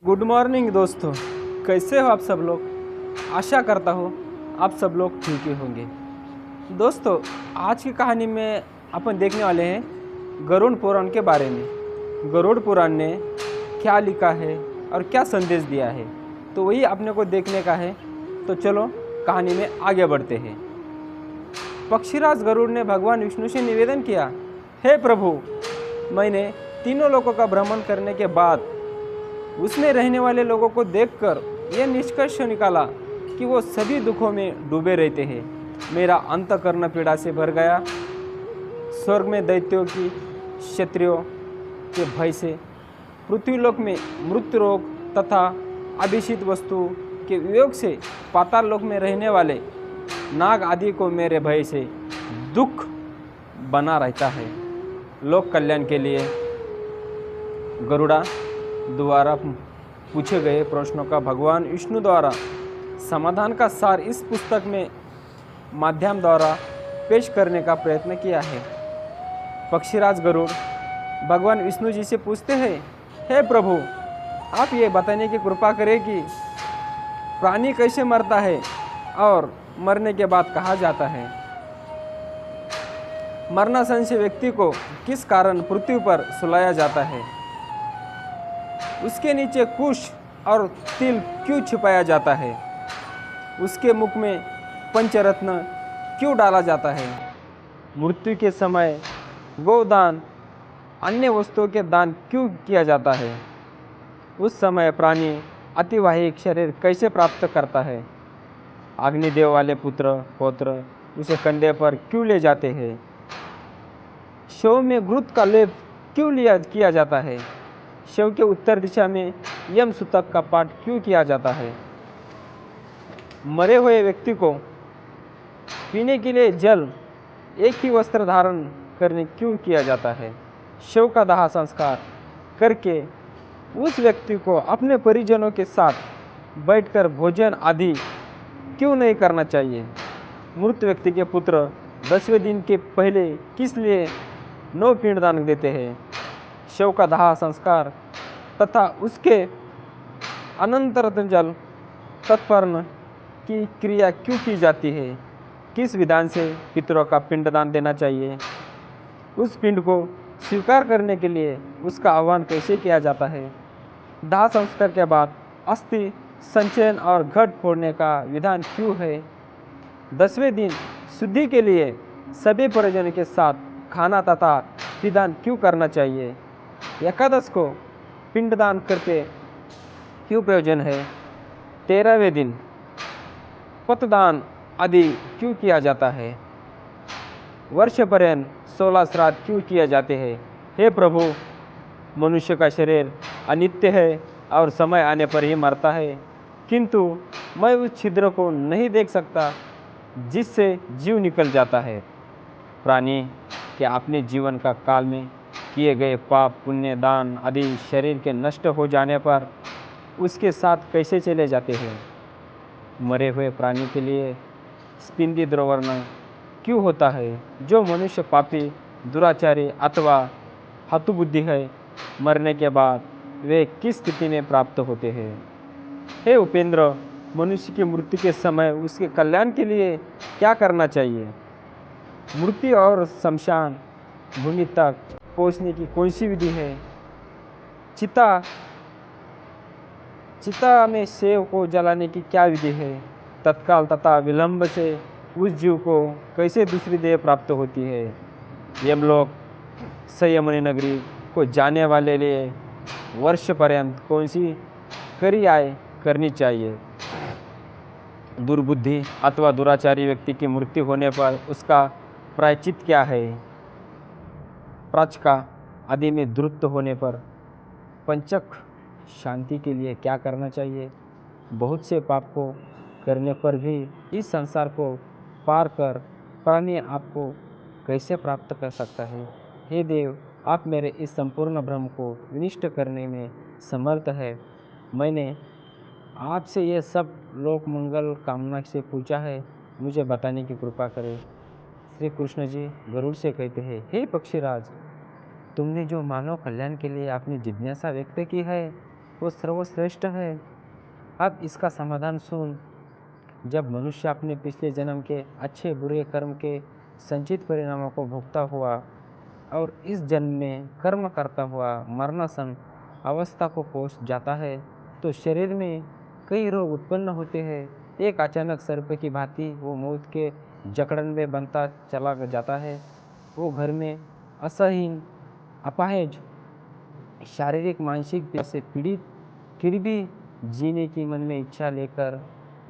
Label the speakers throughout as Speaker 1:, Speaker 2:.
Speaker 1: Good morning दोस्तों। कैसे हो आप सब लोग। आशा करता हूँ आप सब लोग ठीक ही होंगे। दोस्तों, आज की कहानी में अपन देखने वाले हैं गरुड़ पुराण के बारे में। गरुड़ पुराण ने क्या लिखा है और क्या संदेश दिया है, तो वही अपने को देखने का है। तो चलो कहानी में आगे बढ़ते हैं। पक्षीराज गरुड़ ने भगवान विष्णु से निवेदन किया, हे प्रभु, मैंने तीनों लोगों का भ्रमण करने के बाद उसमें रहने वाले लोगों को देखकर यह निष्कर्ष निकाला कि वो सभी दुखों में डूबे रहते हैं। मेरा अंतःकरण पीड़ा से भर गया। स्वर्ग में दैत्यों की, क्षत्रियों के भय से, पृथ्वीलोक में मृत्यु रोग तथा अभिषित वस्तु के वियोग से, पाताल लोक में रहने वाले नाग आदि को मेरे भय से दुख बना रहता है। लोक कल्याण के लिए गरुड़ा द्वारा पूछे गए प्रश्नों का भगवान विष्णु द्वारा समाधान का सार इस पुस्तक में माध्यम द्वारा पेश करने का प्रयत्न किया है। पक्षीराज गरुड़ भगवान विष्णु जी से पूछते हैं, हे प्रभु, आप ये बताने की कृपा करें कि प्राणी कैसे मरता है और मरने के बाद कहाँ जाता है। मरणासन से व्यक्ति को किस कारण पृथ्वी पर सुलाया जाता है। उसके नीचे कुश और तिल क्यों छिपाया जाता है। उसके मुख में पंचरत्न क्यों डाला जाता है। मृत्यु के समय गोदान, अन्य वस्तुओं के दान क्यों किया जाता है। उस समय प्राणी अतिवाहिक शरीर कैसे प्राप्त करता है। अग्निदेव वाले पुत्र पौत्र उसे कंधे पर क्यों ले जाते हैं। शव में घृत का लेप क्यों किया जाता है। शव के उत्तर दिशा में यम सूतक का पाठ क्यों किया जाता है। मरे हुए व्यक्ति को पीने के लिए जल एक ही वस्त्र धारण करने क्यों किया जाता है। शव का दाह संस्कार करके उस व्यक्ति को अपने परिजनों के साथ बैठकर भोजन आदि क्यों नहीं करना चाहिए। मृत व्यक्ति के पुत्र 10वें दिन के पहले किस लिए 9 पिंडदान देते हैं। शव का दाह संस्कार तथा उसके अनंतर जल तत्पर्ण की क्रिया क्यों की जाती है। किस विधान से पितरों का पिंडदान देना चाहिए। उस पिंड को स्वीकार करने के लिए उसका आह्वान कैसे किया जाता है। दाह संस्कार के बाद अस्थि संचयन और घट फोड़ने का विधान क्यों है। 10वें दिन शुद्धि के लिए सभी परिजनों के साथ खाना तथा विधान क्यों करना चाहिए। एकादश को पिंडदान करके क्यों प्रयोजन है। 13वें दिन पतदान आदि क्यों किया जाता है। वर्ष पर्यंत 16 श्राद्ध क्यों किए जाते हैं। हे प्रभु, मनुष्य का शरीर अनित्य है और समय आने पर ही मरता है, किंतु मैं उस छिद्र को नहीं देख सकता जिससे जीव निकल जाता है। प्राणी के अपने जीवन का काल में किए गए पाप पुण्य दान आदि शरीर के नष्ट हो जाने पर उसके साथ कैसे चले जाते हैं। मरे हुए प्राणी के लिए स्पिंदी द्रवर्ण क्यों होता है। जो मनुष्य पापी, दुराचारी अथवा हतबुद्धि है, मरने के बाद वे किस स्थिति में प्राप्त होते हैं। हे उपेंद्र, मनुष्य की मृत्यु के समय उसके कल्याण के लिए क्या करना चाहिए। मृत्यु और शमशान भूमि तक पहुंचने की कौन सी विधि है। चिता में शव को जलाने की क्या विधि है। तत्काल तथा विलंब से उस जीव को कैसे दूसरी देह प्राप्त होती है। यमलोक संयमनी नगरी को जाने वाले लिए वर्ष पर्यंत कौन सी क्रियाएं करनी चाहिए। दुर्बुद्धि अथवा दुराचारी व्यक्ति की मृत्यु होने पर उसका प्रायश्चित क्या है। प्राचका आदि में द्रुत होने पर पंचक शांति के लिए क्या करना चाहिए। बहुत से पाप को करने पर भी इस संसार को पार कर प्राणी आपको कैसे प्राप्त कर सकता है। हे देव, आप मेरे इस संपूर्ण भ्रम को विनिष्ट करने में समर्थ है। मैंने आपसे यह सब लोक मंगल कामना से पूछा है, मुझे बताने की कृपा करें। श्री कृष्ण जी गरुड़ से कहते हैं, हे पक्षीराज, तुमने जो मानव कल्याण के लिए अपनी जिज्ञासा व्यक्त की है, वो सर्वश्रेष्ठ है। अब इसका समाधान सुन। जब मनुष्य अपने पिछले जन्म के अच्छे बुरे कर्म के संचित परिणामों को भुगता हुआ और इस जन्म में कर्म करता हुआ मरणासन अवस्था को पहुंच जाता है, तो शरीर में कई रोग उत्पन्न होते हैं। एक अचानक सर्प की भांति वो मौत के जकड़न में बनता चला जाता है। वो घर में असहनीय, अपाहिज, शारीरिक मानसिक से पीड़ित, फिर भी जीने की मन में इच्छा लेकर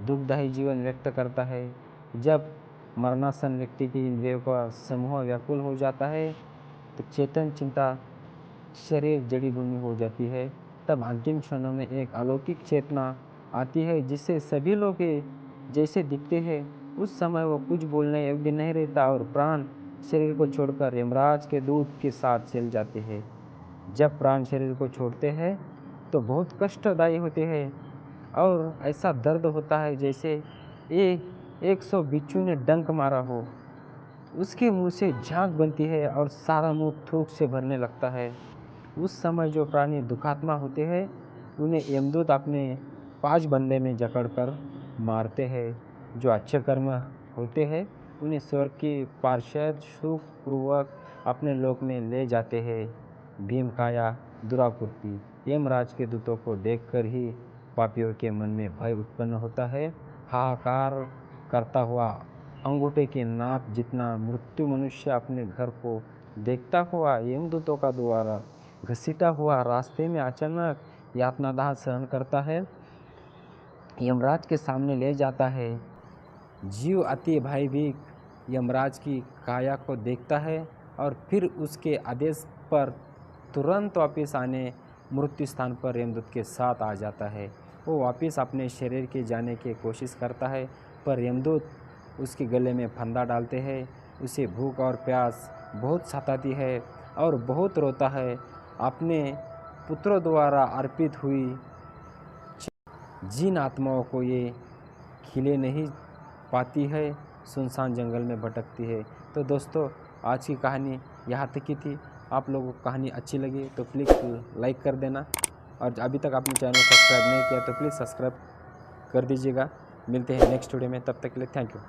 Speaker 1: दुखदायी जीवन व्यक्त करता है। जब मरणासन व्यक्ति की इंद्रियों का समूह व्याकुल हो जाता है, तो चेतन चिंता शरीर जड़ी भूमि हो जाती है। तब अंतिम क्षणों में एक अलौकिक चेतना आती है, जिससे सभी लोग जैसे दिखते हैं। उस समय वो कुछ बोलने योग्य नहीं रहता और प्राण शरीर को छोड़कर यमराज के दूत के साथ चल जाते हैं। जब प्राण शरीर को छोड़ते हैं तो बहुत कष्टदायी होते हैं और ऐसा दर्द होता है जैसे 100 बिच्छू ने डंक मारा हो। उसके मुंह से झाग बनती है और सारा मुंह थूक से भरने लगता है। उस समय जो प्राणी दुखात्मा होते हैं, उन्हें यमदूत अपने 5 बंदे में जकड़कर मारते हैं। जो अच्छे कर्म होते हैं, उन्हें स्वर्ग की पार्षद सुखपूर्वक अपने लोक में ले जाते हैं। भीमकाया दुरापूर्ति। यमराज के दूतों को देखकर ही पापियों के मन में भय उत्पन्न होता है। हाहाकार करता हुआ अंगूठे के नाप जितना मृत्यु मनुष्य अपने घर को देखता हुआ यमदूतों का द्वारा घसीटा हुआ रास्ते में अचानक यातनादाह सहन करता है, यमराज के सामने ले जाता है। जीव अति भयभीत यमराज की काया को देखता है और फिर उसके आदेश पर तुरंत वापस आने मृत्यु स्थान पर यमदूत के साथ आ जाता है। वो वापस अपने शरीर के जाने की कोशिश करता है, पर यमदूत उसके गले में फंदा डालते हैं। उसे भूख और प्यास बहुत सताती है और बहुत रोता है। अपने पुत्रों द्वारा अर्पित हुई जिन आत्माओं को ये खिले नहीं पाती है, सुनसान जंगल में भटकती है। तो दोस्तों, आज की कहानी यहाँ तक की थी। आप लोगों को कहानी अच्छी लगी तो प्लीज़ लाइक कर देना, और अभी तक आपने चैनल सब्सक्राइब नहीं किया तो प्लीज़ सब्सक्राइब कर दीजिएगा। मिलते हैं नेक्स्ट वीडियो में, तब तक के लिए थैंक यू।